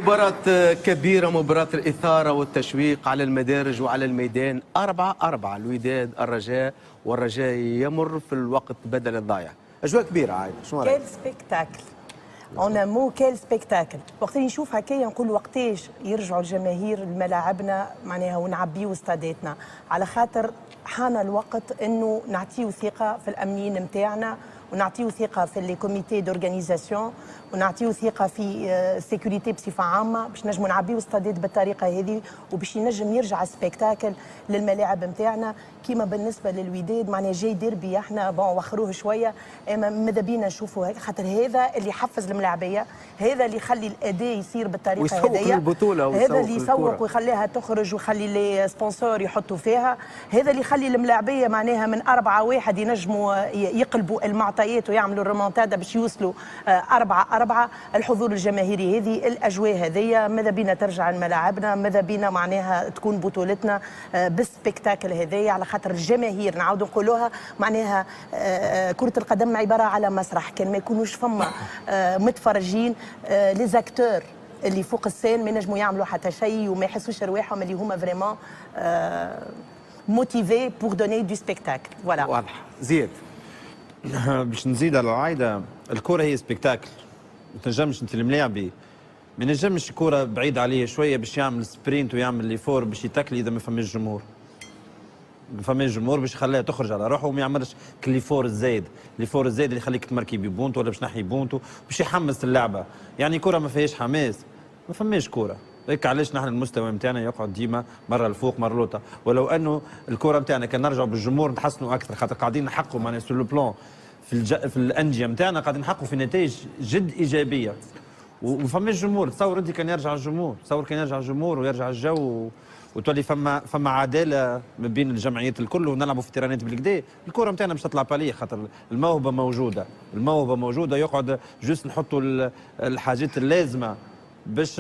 مباراة كبيرة، مباراة الإثارة والتشويق على المدارج وعلى الميدان. 4-4 الوداد الرجاء، والرجاء يمر في الوقت بدل الضايع. أجواء كبيرة عايد، شنو رأيك؟ كيل سبيكتاكل اون مو كيل سبيكتاكل. وقت اللي نشوف هكايا نقول وقتاش يرجعوا الجماهير لملاعبنا معناها ونعبيو استاداتنا، على خاطر حان الوقت انه نعطيو ثقة في الامنيين نتاعنا، ونعطيو ثقة في لي كوميتي دورغانيزاسيون، ونعطيو ثقة في السيكوريتي بصفة عامة باش نجموا نعبيو استادات بالطريقة هذه، وباش ينجم يرجع سبيكتاكل للملاعب نتاعنا. كيما بالنسبة للوداد معناها جاي ديربي احنا بون وخروه شوية، اما ماذا بينا نشوفوا هيك، خاطر هذا اللي يحفز الملاعبية، هذا اللي يخلي الأداء يصير بالطريقة هذه، هذا اللي يسوق ويخليها تخرج ويخلي لي سبونسور يحطوا فيها، هذا اللي يخلي الملاعبية معناها من 4-1 ينجموا يقلبوا المعطيات ويعملوا الريمونتادا باش يوصلوا 4-4. الحضور الجماهيري هذه، الأجواء هذه، ماذا بينا ترجع لملاعبنا، ماذا بينا معناها تكون بطولتنا بالسبيكتاكل هذه، على خاطر الجماهير نعاود نقولوها معناها كرة القدم عبارة على مسرح، كان ما يكونوش فما متفرجين لي زاكتور اللي فوق السين ما ينجموا يعملوا حتى شيء وما يحسوش رواحهم اللي هما فريمون موتيفي بور دوني دو سبيكتاكل. فوالا واضح. زياد باش نزيد على العايده، الكره هي سبيكتاكل، ما تنجمش انت الملاعبي ما نجمش الكره بعيد عليه شويه باش يعمل سبرينت ويعمل لي فور باش يتاكل اذا ما فماش جمهور. ما فماش جمهور باش يخليها تخرج على روحه وما يعملش كلي فور الزايد، اللي فور الزايد اللي يخليك تمركي ببونتو ولا باش نحي بونتو باش يحمس اللعبه. يعني كره ما فيهاش حماس، ما فماش كره. هيك علاش نحن المستوى نتاعنا يقعد ديما مره الفوق مره لوطا، ولو انه الكره نتاعنا كان نرجعوا بالجمهور نتحسنوا اكثر، خاطر قاعدين نحققوا معناها سو لو بلون في الانديه نتاعنا قاعدين نحققوا في نتائج جد ايجابيه. وفماش جمهور، تصور انت كان يرجع الجمهور، تصور كان يرجع الجمهور ويرجع الجو وتولي فما عداله ما بين الجمعيات الكل ونلعبوا في تيرانات بالكدا، الكره نتاعنا باش تطلع باليه، خاطر الموهبه موجوده، الموهبه موجوده، يقعد جوست نحطوا الحاجات اللازمه باش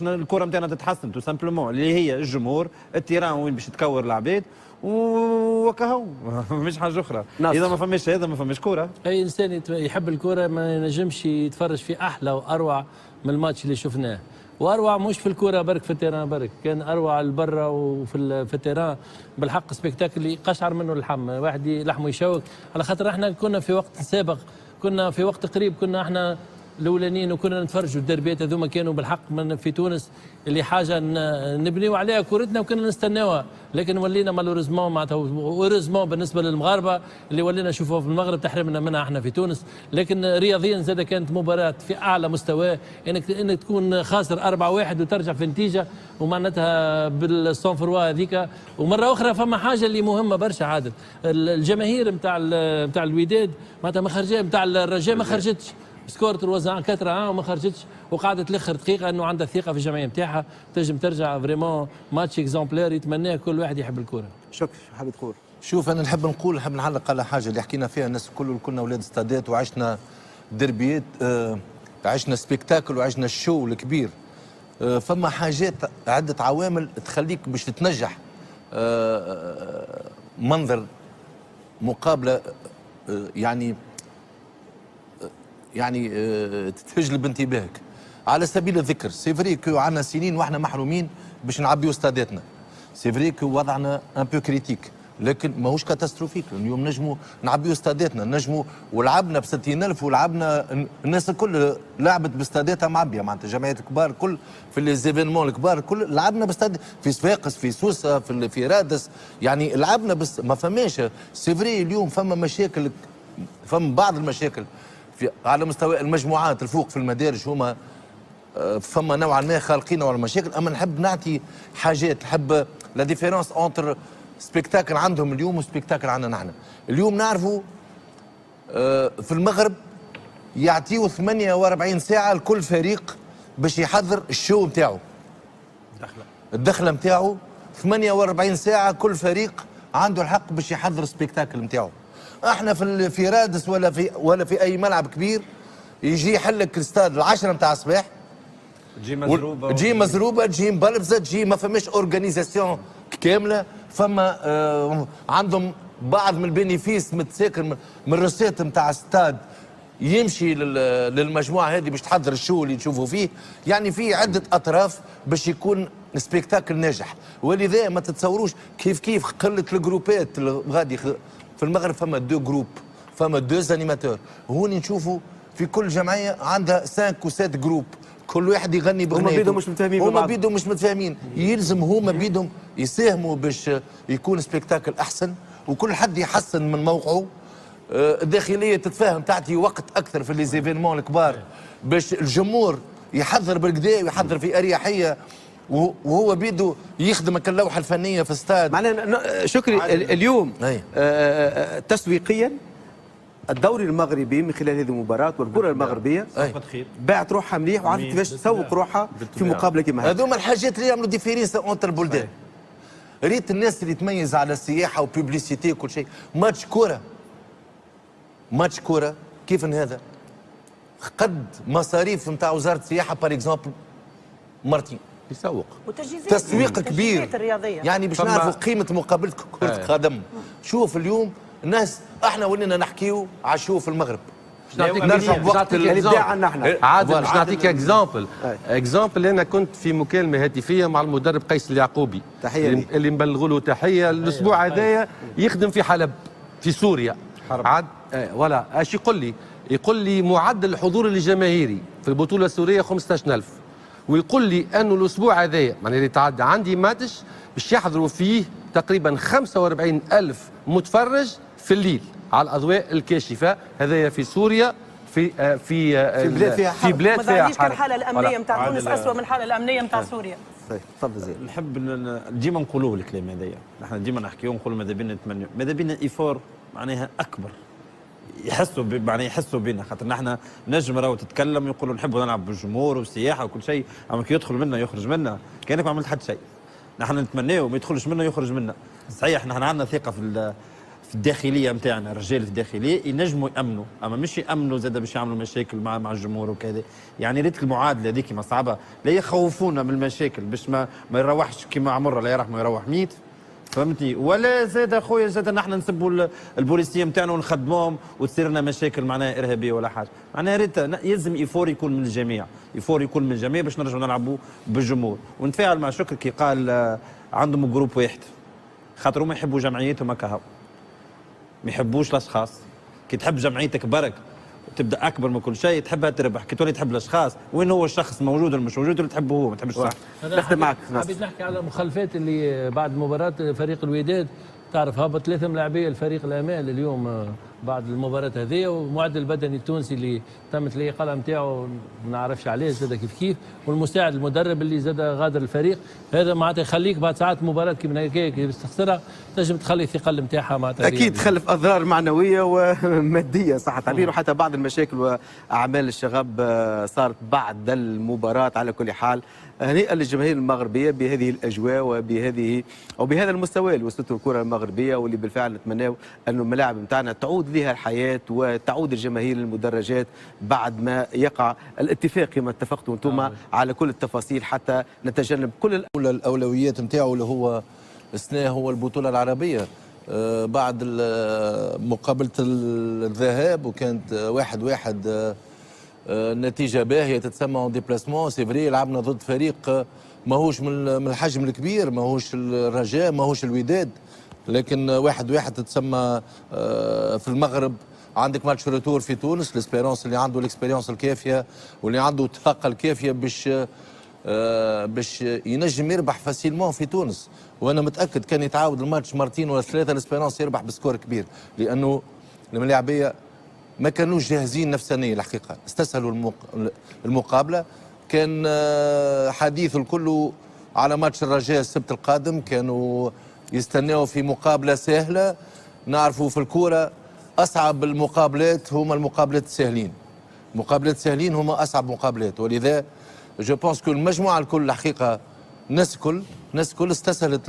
الكره نتاعنا تتحسن تو سامبلومون، اللي هي الجمهور، التيران وين باش تكور العباد، وكهو مش حاجه اخرى. اذا ما فماش هذا ما فماش كوره. اي انسان يحب الكوره ما ينجمش يتفرج في احلى واروع من الماتش اللي شفناه، واروع مش في الكوره برك في التيران برك، كان اروع البرا وفي التيران بالحق سبيكتاكل يقشعر منه اللحم، واحد لحمه يشوك، على خاطر احنا كنا في وقت سابق، كنا في وقت قريب كنا احنا الاولانيين وكنا نتفرجوا الدربيات هذوما كانوا بالحق من في تونس اللي حاجه نبنيو عليها كورتنا وكنا نستناوها، لكن ولينا مالوريزمون معناتها اوريزمون بالنسبه للمغاربه اللي ولينا نشوفوها في المغرب تحرمنا منها احنا في تونس، لكن رياضيا زاد كانت مباراه في اعلى مستوى، انك تكون خاسر 4-1 وترجع في نتيجه ومعناتها بالسونفروا هذيك. ومره اخرى فما حاجه اللي مهمه برشا عادل، الجماهير نتاع الوداد معناتها ما خرجت، نتاع الرجاء ما خرجتش، سكور 3-1 وما خرجتش وقعدت الاخر دقيقه انه عندها ثقه في الجمعيه نتاعها تنجم ترجع فريمون ماتش اكزومبلير يتمناه كل واحد يحب الكره. شكرا. حابب تقول؟ شوف انا نحب نعلق على حاجه اللي حكينا فيها الناس الكل، كلنا اولاد استادات وعشنا دربيات، عشنا سبيكتاكل وعشنا الشو الكبير. فما حاجات عده عوامل تخليك باش تتنجح منظر مقابله يعني تجلب انتباهك. على سبيل الذكر سي فري كو عندنا سنين واحنا محرومين باش نعبيو استاداتنا، سي فري كو وضعنا ان بو كريتيك، لكن ماهوش كاتاستروفيك. اليوم نجموا نعبيو استاداتنا، نجموا ولعبنا ب 60,000 ولعبنا الناس الكل لعبت باستاداتها معبيه، معناتها الجمعيات الكبار الكل في لي زيفينمون الكبار الكل لعبنا باستاد، في صفاقس في سوسه في رادس، يعني لعبنا بس ما فماش. سي فري اليوم فما مشاكل، فما بعض المشاكل على مستوى المجموعات الفوق في المدارج، هما فما نوعا ما خالقين على المشاكل. اما نحب نعطي حاجات، نحب لا ديفيرونس اونتر سبيكتاكل عندهم اليوم وسبيكتاكل عندنا نحن. اليوم نعرفوا في المغرب يعطيوا 48 ساعه لكل فريق باش يحضر الشو نتاعو، الدخله نتاعو 48 ساعه كل فريق عنده الحق باش يحضر سبيكتاكل نتاعو. احنا في رادس ولا في اي ملعب كبير يجي يحلك الاستاد 10 نتاع الصباح، تجي مزروبه تجي مبلبزه تجي ما فماش اورجانيزاسيون كامله. فما عندهم بعض من البينيفيس متساكن من الرسات نتاع استاد يمشي للمجموعه هذه باش تحضر الشو اللي تشوفوا فيه. يعني في عده اطراف باش يكون سبيكتاكل ناجح. ولذا ما تتصوروش كيف قله الجروبات غادي في المغرب. فما دو جروب، فما دو انيماتور. هوني نشوفوا في كل جمعيه عندها 5 و 7 جروب، كل واحد يغني بغنيته. هما بيدهم مش متفاهمين هما بيدهم مش متفاهمين. يلزم هما بيدهم يساهموا باش يكون سبيكتاكل احسن، وكل حد يحسن من موقعه. الداخليه تتفاهم، تعطي وقت اكثر في لي زيفينمون الكبار باش الجمهور يحضر بالكدا ويحضر في اريحيه، وهو بيده يخدم اللوحه الفنيه في استاد. معناها شكري اليوم تسويقيا الدوري المغربي من خلال هذه المباراة والكرة المغربية باعت روحها مليح وعرفت كيفاش تسوق روحها في مقابلة كيما هذه. هذوما الحاجات اللي يعملوا ديفيرينس اونتر البلدان. ريت الناس اللي تميز على السياحة وبيبليسيتي وكل شيء. ماتش كرة كيف هذا قد مصاريف نتاع وزارة السياحة بار اكزومبل مارتين يسوق تسويق كبير الرياضية. يعني باش نعرفوا قيمة مقابلة كرة قدم. شوف اليوم الناس احنا ولينا نحكيو على شو في المغرب. نرجع بوقت الابداع عندنا احنا. عادل باش نعطيك اكزامبل. انا كنت في مكالمه هاتفيه مع المدرب قيس اليعقوبي تحيه اللي نبلغوا له تحيه. الاسبوع هذايا يخدم في حلب في سوريا. عاد ولا اش يقول لي معدل الحضور الجماهيري في البطوله السوريه 15000، ويقول لي انه الاسبوع هذايا معناها اللي تعدى عندي ماتش باش يحضروا فيه تقريبا 45000 متفرج في الليل على الاضواء الكاشفه. هذايا في سوريا في بلاد فيها حرب. في بلاد ما فيها ظهرليش حرب. الحاله الامنيه نتاع تونس اسوء من الحاله الامنيه نتاع سوريا. تفضل زين. نحب ديما نقولوا الكلام هذايا، نحن ديما نحكيو نقولوا ماذا بينا نتمنوا، ماذا بينا ايفور معناها اكبر يحسوا معناها يحسوا بنا، خاطر نحن نجم راهو تتكلم يقولوا نحبوا نلعب بالجمهور والسياحه وكل شيء، اما كي يدخل منا يخرج منا كانك ما عملت حتى شيء. نحن نتمناو ما يدخلش منا يخرج منا. صحيح نحن عندنا ثقه في الداخليه نتاعنا، الرجال في الداخليه ينجموا يامنوا، اما مش يامنوا زاد باش يعملوا مشاكل مع الجمهور وكذا. يعني ريت المعادله هذيك ما صعبه، لا يخوفونا من المشاكل باش ما يروحش كيما عمره لا يروح ما يروح ميت، فهمتني؟ ولا زاد اخويا زاد نحن نسبوا البوليسيه نتاعنا ونخدموهم وتصير لنا مشاكل معناها ارهابيه ولا حاجه. معناها ريت يلزم ايفور يكون من الجميع، ايفور يكون من الجميع باش نرجعوا نلعبوا بالجمهور. ونتفاعل مع شكر كي قال عندهم جروب واحد، خاطر ما يحبوا جمعيتهم هكا هاو، ما يحبوش الاشخاص. كي تحب جمعيتك برك تبدا اكبر من كل شيء تحبها تربح. كي تولي تحب الاشخاص وين هو الشخص موجود ولا مش موجود اللي تحبه هو ما تحبش صح. نختم معك. حبيت نحكي على المخالفات اللي بعد مباراه فريق الوداد. تعرف هبط 3 ملاعبيه الفريق الامال اليوم بعد المباراه هذه، ومعدل البدني التونسي اللي تمت الاقاله نتاعو ما نعرفش عليه زاد كيف، والمساعد المدرب اللي زاد غادر الفريق. هذا معناتها يخليك بعد ساعات مباراه كيما هكاك كي تخسرها تنجم تخلي الثقل نتاعها معناتها اكيد تخلف اضرار معنويه وماديه صح التعبير، وحتى بعض المشاكل واعمال الشغب صارت بعد المباراه. على كل حال هنيئا للجماهير المغربيه بهذه الاجواء وبهذا المستوى اللي وصلته الكره المغربيه، واللي بالفعل نتمناو انه الملاعب نتاعنا تعود لها الحياه وتعود الجماهير للمدرجات بعد ما يقع الاتفاق كما اتفقتوا انتم على كل التفاصيل حتى نتجنب كل الاولويات نتاعو اللي هو السنه هو البطوله العربيه. بعد مقابله الذهاب وكانت 1-1 النتيجه باهيه تتسمى اون ديبلاسمون. سي فري لعبنا ضد فريق ماهوش من الحجم الكبير، ماهوش الرجاء ماهوش الوداد، لكن 1-1 تتسمى في المغرب. عندك ماتش روتور في تونس، الاسبيرونس اللي عنده الاكسبيريونس الكافيه واللي عنده الطاقه الكافيه باش ينجم يربح فاسيلمون في تونس. وانا متاكد كان يتعاود الماتش مرتين ولا ثلاثه الاسبيرونس يربح بسكور كبير، لانه الملاعبيه ما كانوش جاهزين نفسانيا الحقيقه، استسهلوا المقابله. كان حديث الكل على ماتش الرجاء السبت القادم، كانوا يستناوا في مقابله سهله. نعرفوا في الكوره اصعب المقابلات هما المقابلات السهلين، مقابلات السهلين هما اصعب مقابلات، ولذا جو بونس كو المجموعه الكل الحقيقه الناس الكل استسهلت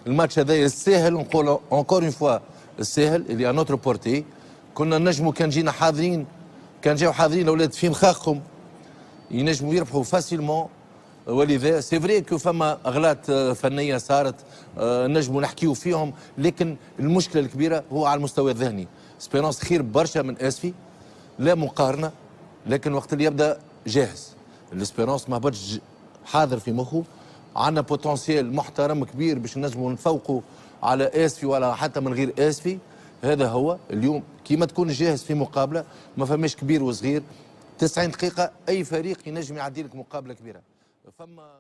الماتش هذا الساهل. نقول اونكور اون فوا الساهل اللي ا نوتر بورتي. كنا نجموا كان جينا حاضرين، كان جاو حاضرين الاولاد في مخاخهم ينجموا يربحوا فاسيلمون. ولذا سي فري كو فما اغلاط فنيه صارت نجموا نحكيو فيهم، لكن المشكله الكبيره هو على المستوى الذهني. سبيرونس خير برشا من اسفي، لا مقارنه، لكن وقت اللي يبدا جاهز. الاسبيرونس ما هبطش حاضر في مخه، عندنا بوتنسيال محترم كبير باش نجموا نفوقوا على اسفي ولا حتى من غير اسفي. هذا هو اليوم كيما تكون جاهز في مقابله، ما فماش كبير وصغير. 90 دقيقه اي فريق ينجم يعدي لك مقابله كبيره. فما